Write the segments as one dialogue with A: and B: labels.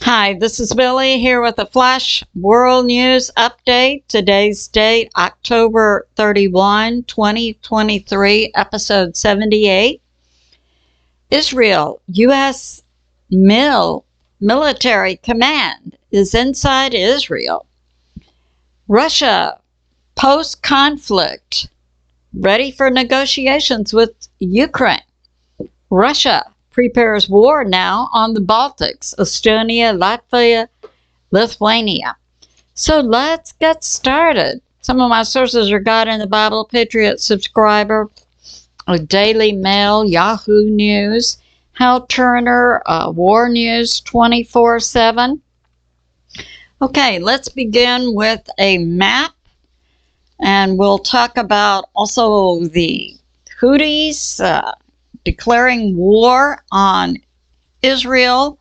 A: Hi, this is Billie here with a flash world news update. Today's date, October 31, 2023, episode 78. Israel, U.S. military command is inside Israel. Russia, post-conflict, ready for negotiations with Ukraine. Russia prepares war now on the Baltics, Estonia, Latvia, Lithuania. So let's get started. Some of my sources are God in the Bible, Patriot Subscriber, a Daily Mail, Yahoo News, Hal Turner, War News 24/7. Okay, let's begin with a map, and we'll talk about also the Houthis declaring war on Israel.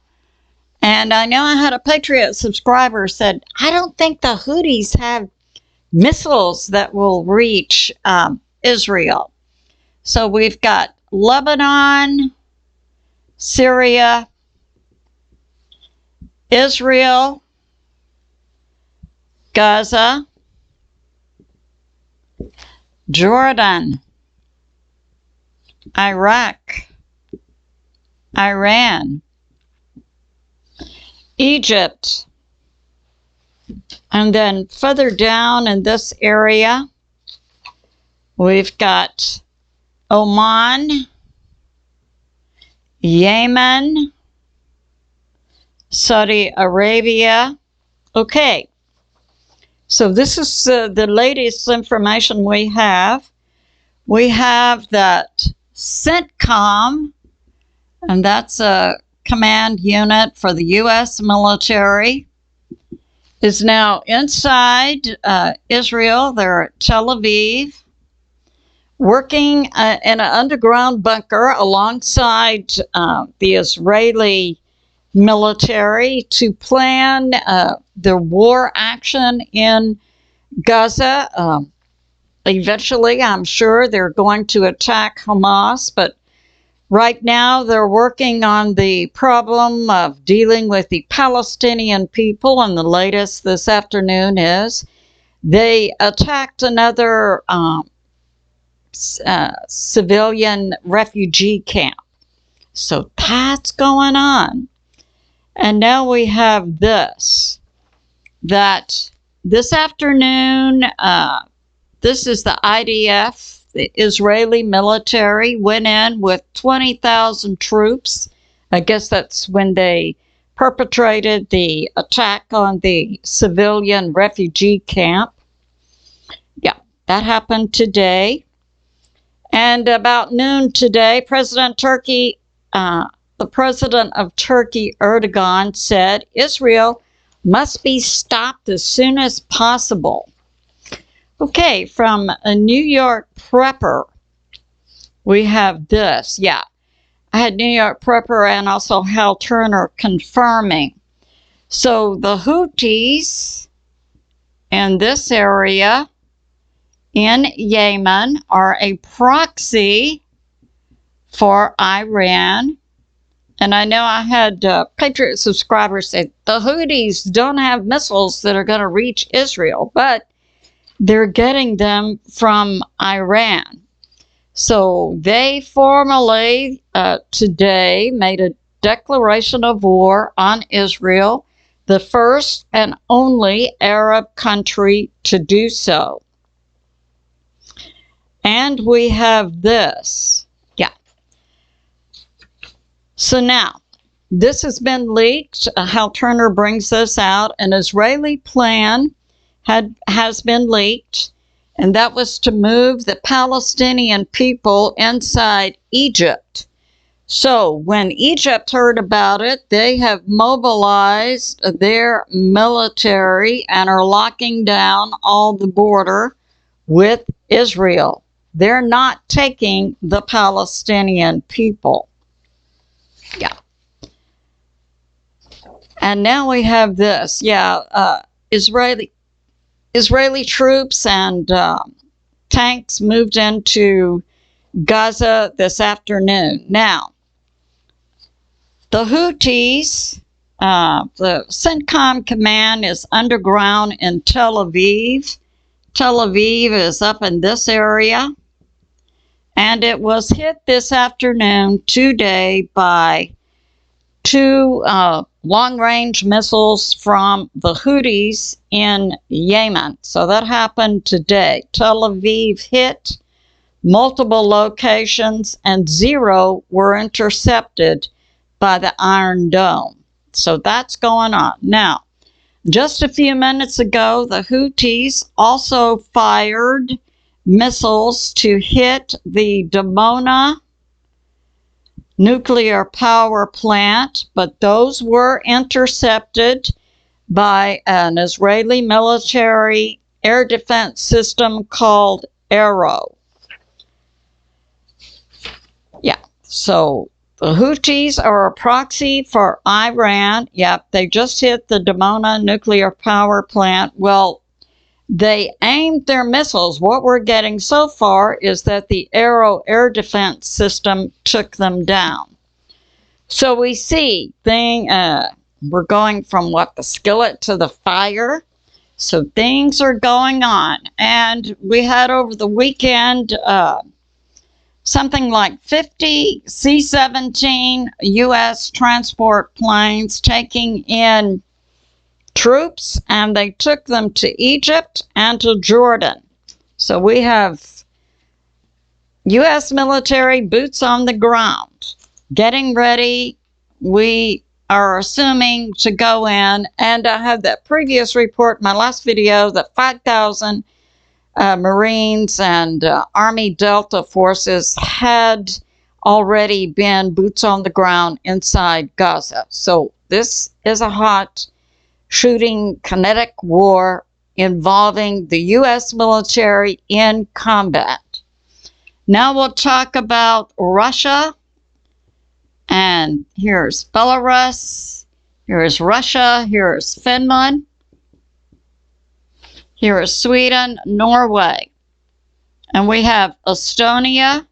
A: And I know I had a Patriot subscriber said, I don't think the Houthis have missiles that will reach Israel. So we've got Lebanon, Syria, Israel, Gaza, Jordan, Iraq, Iran, Egypt, and then further down in this area, we've got Oman, Yemen, Saudi Arabia. Okay, so this is the latest information we have. We have that CENTCOM, and that's a command unit for the U.S. military, is now inside Israel. They're at TEL AVIV, working in an underground bunker alongside the Israeli military to plan the war action in Gaza. Eventually, I'm sure they're going to attack Hamas, but right now they're working on the problem of dealing with the Palestinian people, and the latest this afternoon is they attacked another civilian refugee camp. So that's going on. And now we have this, that this afternoon, this is the IDF, the Israeli military, went in with 20,000 troops. I guess that's when they perpetrated the attack on the civilian refugee camp. Yeah, that happened today. And about noon today, the president of Turkey, Erdogan, said Israel must be stopped as soon as possible. Okay, from a New York prepper, we have this. Yeah, I had New York prepper and also Hal Turner confirming. So the Houthis in this area in Yemen are a proxy for Iran. And I know I had Patriot subscribers say the Houthis don't have missiles that are going to reach Israel, but they're getting them from Iran. So they formally today made a declaration of war on Israel, the first and only Arab country to do so. And we have this. Yeah. So now, this has been leaked. Hal Turner brings this out. An Israeli plan has been leaked, and that was to move the Palestinian people inside Egypt. So when Egypt heard about it, they have mobilized their military and are locking down all the border with Israel. They're not taking the Palestinian people. Yeah. And now we have this. Yeah, Israeli troops and tanks moved into Gaza this afternoon. Now, the Houthis The CENTCOM command is underground in Tel Aviv. Tel Aviv is up in this area. And it was hit this afternoon, today, by two long-range missiles from the Houthis in Yemen. So that happened today. Tel Aviv hit multiple locations and 0 were intercepted by the Iron Dome. So that's going on. Now, just a few minutes ago, the Houthis also fired missiles to hit the Dimona nuclear power plant, but those were intercepted by an Israeli military air defense system called Arrow. Yeah, so the Houthis are a proxy for Iran. Yep, they just hit the Dimona nuclear power plant. Well, they aimed their missiles. What we're getting so far is that the Arrow air defense system took them down. So we see we're going from the skillet to the fire. So things are going on. And we had over the weekend something like 50 C-17 U.S. transport planes taking in troops, and they took them to Egypt and to Jordan. So we have U.S. military boots on the ground, getting ready. We are assuming to go in, and I had that previous report in my last video that 5,000 Marines and Army Delta forces had already been boots on the ground inside Gaza. So this is a hot shooting kinetic war involving the U.S. military in combat. Now we'll talk about Russia. And here's Belarus, here's Russia, here's Finland, here is Sweden, Norway. And we have Estonia,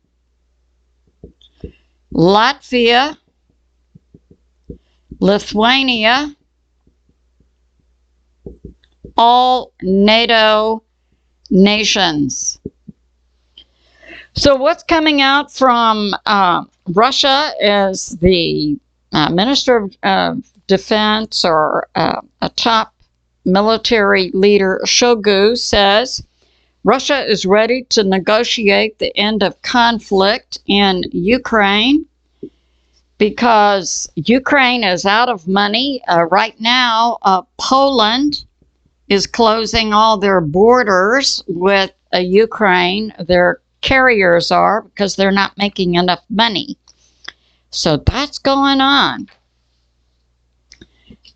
A: Latvia, Lithuania, all NATO nations. So what's coming out from Russia is the Minister of Defense, or a top military leader, Shoigu, says Russia is ready to negotiate the end of conflict in Ukraine because Ukraine is out of money. Right now, Poland is closing all their borders with Ukraine. Their carriers are, because they're not making enough money. So that's going on.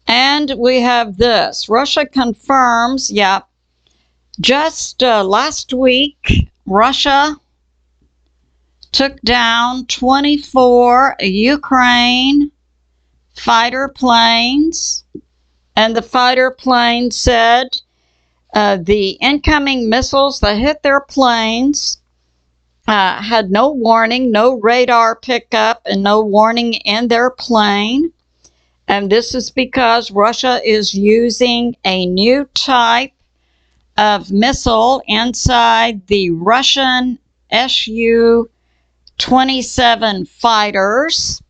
A: And we have this. Russia confirms, just last week, Russia took down 24 Ukraine fighter planes. And the fighter planes said the incoming missiles that hit their planes had no warning, no radar pickup, and no warning in their plane. And this is because Russia is using a new type of missile inside the Russian Su-27 fighters.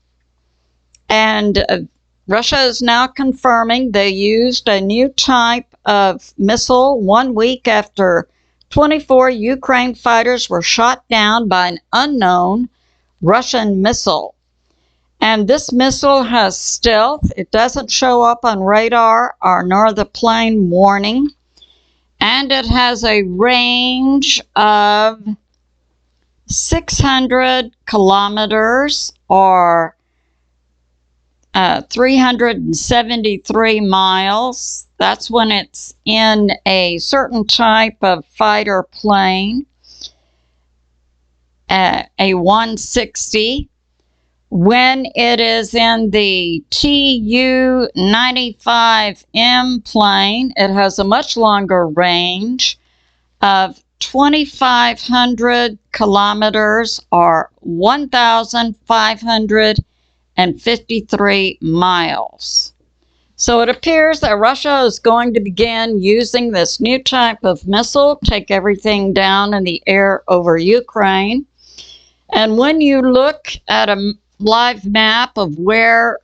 A: And Russia is now confirming they used a new type of missile 1 week after 24 Ukraine fighters were shot down by an unknown Russian missile. And this missile has stealth. It doesn't show up on radar nor the plane warning. And it has a range of 600 kilometers, or 373 miles. That's when it's in a certain type of fighter plane, a 160. When it is in the Tu-95M plane, it has a much longer range of 2,500 kilometers, or 1,553 miles. So it appears that Russia is going to begin using this new type of missile, take everything down in the air over Ukraine. And when you look at a live map of where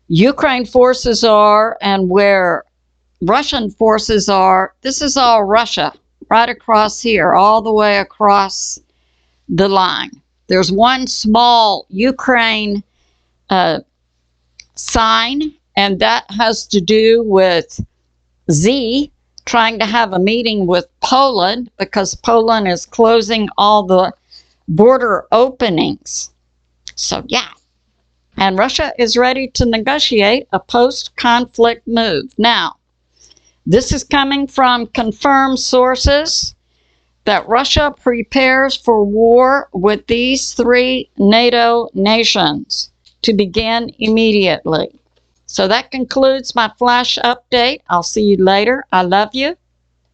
A: Ukraine forces are and where Russian forces are, this is all Russia, right across here, all the way across the line. There's one small Ukraine sign, and that has to do with Z trying to have a meeting with Poland because Poland is closing all the border openings. So yeah, and Russia is ready to negotiate a post-conflict move. Now, this is coming from confirmed sources that Russia prepares for war with these 3 NATO nations to begin immediately. So that concludes my flash update. I'll see you later. I love you.